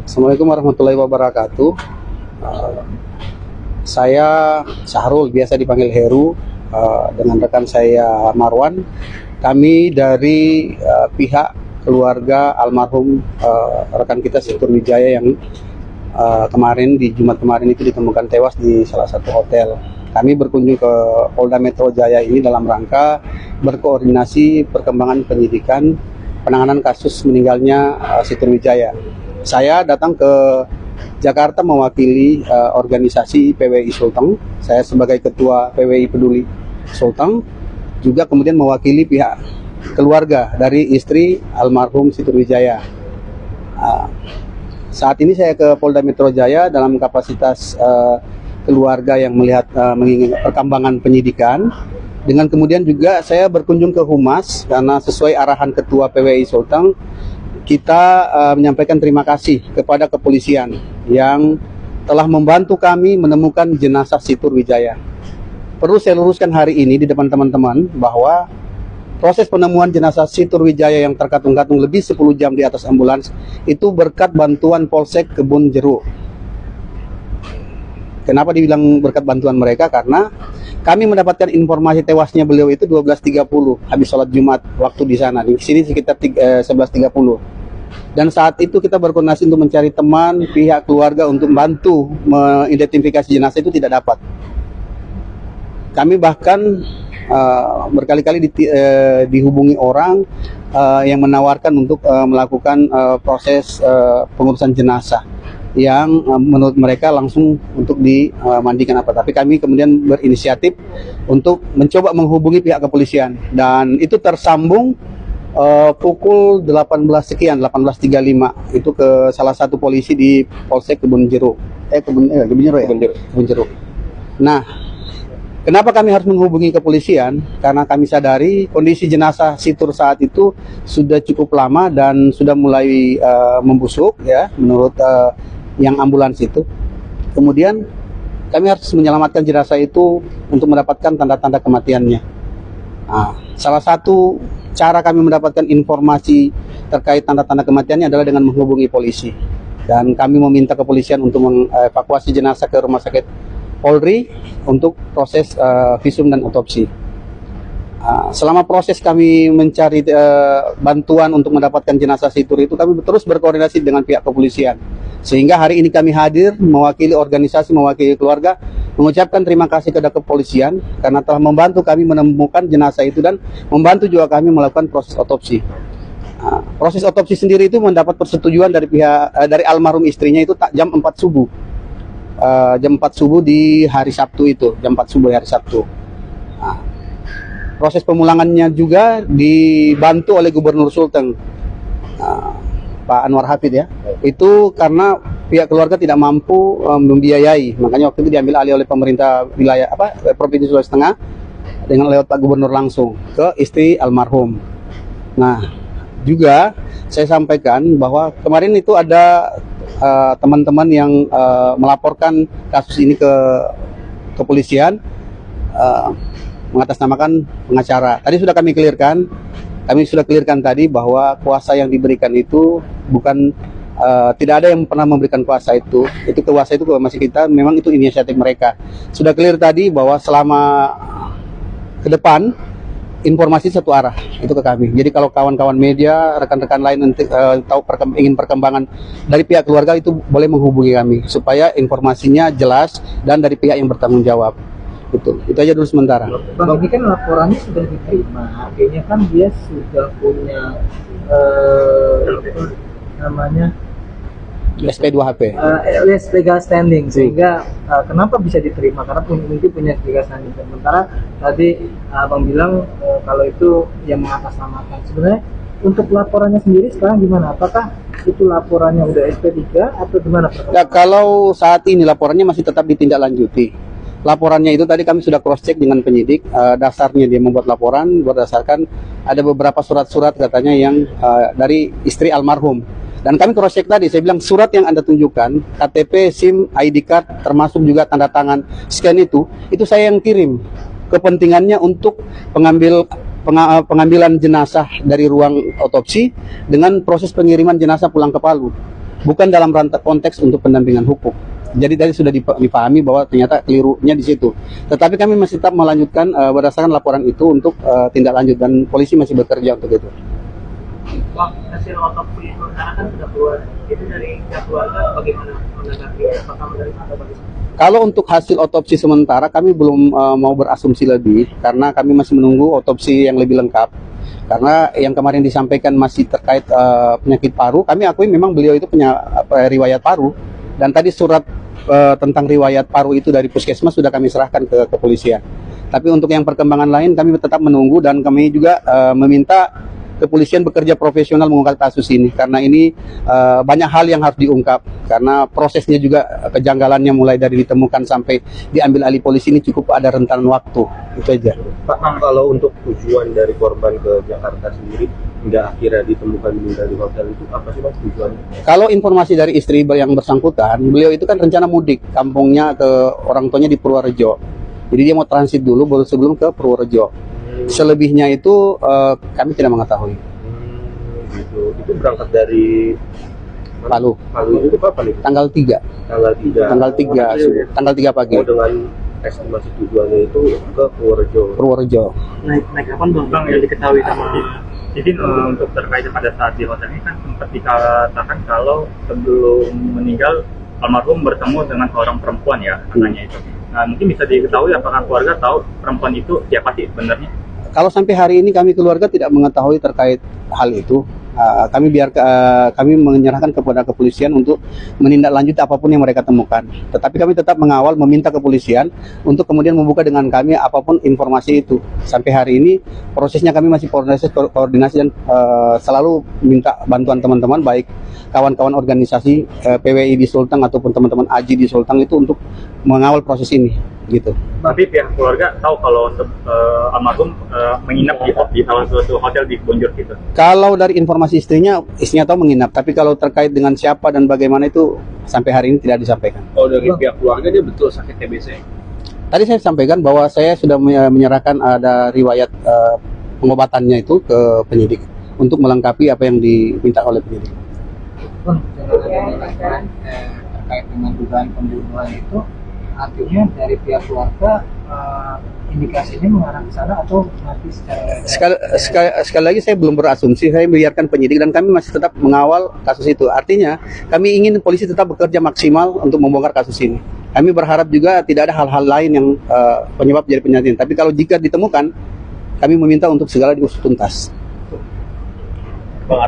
Assalamualaikum warahmatullahi wabarakatuh. Saya Syahrul, biasa dipanggil Heru, dengan rekan saya Marwan. Kami dari pihak keluarga almarhum rekan kita Situr Wijaya yang kemarin di Jumat kemarin itu ditemukan tewas di salah satu hotel. Kami berkunjung ke Polda Metro Jaya ini dalam rangka berkoordinasi perkembangan penyidikan penanganan kasus meninggalnya Situr Wijaya. Saya datang ke Jakarta mewakili organisasi PWI Sulteng. Saya sebagai ketua PWI Peduli Sulteng, juga kemudian mewakili pihak keluarga dari istri almarhum Situr Wijaya. Saat ini saya ke Polda Metro Jaya dalam kapasitas keluarga yang melihat mengingat perkembangan penyidikan. Dengan kemudian juga saya berkunjung ke Humas karena sesuai arahan Ketua PWI Sulteng, kita menyampaikan terima kasih kepada kepolisian yang telah membantu kami menemukan jenazah Situr Wijaya. Perlu saya luruskan hari ini di depan teman-teman bahwa proses penemuan jenazah Situr Wijaya yang terkatung-katung lebih 10 jam di atas ambulans itu berkat bantuan Polsek Kebun Jeruk. Kenapa dibilang berkat bantuan mereka? Karena kami mendapatkan informasi tewasnya beliau itu 12.30 habis sholat Jumat waktu di sana. Di sini sekitar 11.30. Dan saat itu kita berkoordinasi untuk mencari teman, pihak keluarga untuk membantu mengidentifikasi jenazah itu tidak dapat. Kami bahkan berkali-kali dihubungi orang yang menawarkan untuk melakukan proses pengurusan jenazah yang menurut mereka langsung untuk dimandikan apa. Tapi kami kemudian berinisiatif untuk mencoba menghubungi pihak kepolisian dan itu tersambung pukul 18 sekian, 18.35 itu ke salah satu polisi di Polsek Kebun Jeruk. Kebun Jeruk. Nah, kenapa kami harus menghubungi kepolisian? Karena kami sadari kondisi jenazah Situr saat itu sudah cukup lama dan sudah mulai membusuk ya, menurut yang ambulans itu. Kemudian kami harus menyelamatkan jenazah itu untuk mendapatkan tanda-tanda kematiannya. Nah, salah satu cara kami mendapatkan informasi terkait tanda-tanda kematiannya adalah dengan menghubungi polisi. Dan kami meminta kepolisian untuk mengevakuasi jenazah ke rumah sakit Polri untuk proses visum dan otopsi. Selama proses kami mencari bantuan untuk mendapatkan jenazah Situr itu, kami terus berkoordinasi dengan pihak kepolisian. Sehingga hari ini kami hadir mewakili organisasi, mewakili keluarga, mengucapkan terima kasih kepada kepolisian karena telah membantu kami menemukan jenazah itu dan membantu juga kami melakukan proses otopsi. Proses otopsi sendiri itu mendapat persetujuan dari pihak dari almarhum istrinya itu jam 4 subuh. Jam 4 subuh di hari Sabtu itu, jam 4 subuh hari Sabtu. Proses pemulangannya juga dibantu oleh Gubernur Sulteng, Pak Anwar Hafid ya. Itu karena pihak keluarga tidak mampu membiayai, makanya waktu itu diambil alih oleh pemerintah wilayah Provinsi Sulawesi Tengah dengan lewat Pak Gubernur langsung ke istri almarhum. Nah, juga saya sampaikan bahwa kemarin itu ada teman-teman yang melaporkan kasus ini ke kepolisian mengatasnamakan pengacara. Tadi sudah kami clearkan tadi bahwa kuasa yang diberikan itu bukan tidak ada yang pernah memberikan kuasa itu kuasa itu masih kita, memang itu inisiatif mereka. Sudah clear tadi bahwa selama ke depan informasi satu arah itu ke kami. Jadi kalau kawan-kawan media, rekan-rekan lain nanti ingin perkembangan dari pihak keluarga itu boleh menghubungi kami supaya informasinya jelas dan dari pihak yang bertanggung jawab. Itu aja dulu sementara. Bang, ini kan laporannya sudah diterima, artinya kan dia sudah punya SP2HP, legal standing, sehingga kenapa bisa diterima? Karena mungkin punya legal standing. Sementara tadi Abang bilang kalau itu yang mengatasnamakan. Sebenarnya untuk laporannya sendiri sekarang gimana? Apakah itu laporannya udah SP3 atau gimana? Ya, kalau saat ini laporannya masih tetap ditindaklanjuti. Laporannya itu tadi kami sudah cross check dengan penyidik, dasarnya dia membuat laporan berdasarkan ada beberapa surat-surat katanya yang dari istri almarhum. Dan kami cross check tadi, saya bilang surat yang Anda tunjukkan, KTP, SIM, ID card, termasuk juga tanda tangan, scan itu saya yang kirim. Kepentingannya untuk pengambilan jenazah dari ruang otopsi dengan proses pengiriman jenazah pulang ke Palu. bukan dalam rangka konteks untuk pendampingan hukum. Jadi tadi sudah dipahami bahwa ternyata kelirunya di situ. Tetapi kami masih tetap melanjutkan berdasarkan laporan itu untuk tindak lanjut, dan polisi masih bekerja untuk itu. Bang, hasil otopsi sementara kan sudah keluar. Itu dari pihak keluarga bagaimana menanggapi? Apakah menerima atau bagaimana? Kalau untuk hasil otopsi sementara kami belum mau berasumsi lebih, karena kami masih menunggu otopsi yang lebih lengkap. Karena yang kemarin disampaikan masih terkait penyakit paru, kami akui memang beliau itu punya riwayat paru, dan tadi surat tentang riwayat paru itu dari puskesmas sudah kami serahkan ke kepolisian. Tapi untuk yang perkembangan lain kami tetap menunggu, dan kami juga meminta kepolisian bekerja profesional mengungkap kasus ini, karena ini banyak hal yang harus diungkap, karena prosesnya juga kejanggalannya mulai dari ditemukan sampai diambil alih polisi ini cukup ada rentan waktu. Itu aja. Pak, kalau untuk tujuan dari korban ke Jakarta sendiri hingga akhirnya ditemukan meninggal di hotel itu apa sih Pak tujuannya? Kalau informasi dari istri yang bersangkutan, beliau itu kan rencana mudik, kampungnya ke orang tuanya di Purworejo. Jadi dia mau transit dulu baru sebelum ke Purworejo. Selebihnya itu kami tidak mengetahui. Gitu. Itu berangkat dari Palu. Palu itu kapan itu? Tanggal 3. Tanggal 3 pagi. Oh, dengan estimasi tujuannya itu ke Purworejo. Naik kapan bang yang diketahui sama dia? Jadi untuk terkait pada saat di hotel ini kan sempat dikatakan kalau sebelum meninggal almarhum bertemu dengan seorang perempuan ya katanya itu. Nah mungkin bisa diketahui apakah keluarga tahu perempuan itu siapa sih sebenarnya? Kalau sampai hari ini kami keluarga tidak mengetahui terkait hal itu. Kami menyerahkan kepada kepolisian untuk menindaklanjuti apapun yang mereka temukan. Tetapi kami tetap mengawal, meminta kepolisian untuk kemudian membuka dengan kami apapun informasi itu. Sampai hari ini prosesnya kami masih koordinasi dan selalu minta bantuan teman-teman, baik kawan-kawan organisasi PWI di Sulteng ataupun teman-teman AJI di Sulteng itu untuk mengawal proses ini. Gitu. Tapi pihak keluarga tahu kalau almarhum menginap di salah satu hotel di Bonjol gitu. Kalau dari informasi istrinya tahu menginap. Tapi kalau terkait dengan siapa dan bagaimana itu sampai hari ini tidak disampaikan. Oh, dari pihak keluarga dia betul sakit TBC. Tadi saya sampaikan bahwa saya sudah menyerahkan ada riwayat pengobatannya itu ke penyidik untuk melengkapi apa yang diminta oleh penyidik. Bang, terkait dengan dugaan pembunuhan itu, artinya dari pihak keluarga indikasinya mengarah ke sana atau mati secara sekali lagi saya belum berasumsi, saya biarkan penyidik dan kami masih tetap mengawal kasus itu. Artinya kami ingin polisi tetap bekerja maksimal untuk membongkar kasus ini. Kami berharap juga tidak ada hal-hal lain yang penyebab jadi penyakit. Tapi kalau jika ditemukan, kami meminta untuk segala diusut tuntas. Bang,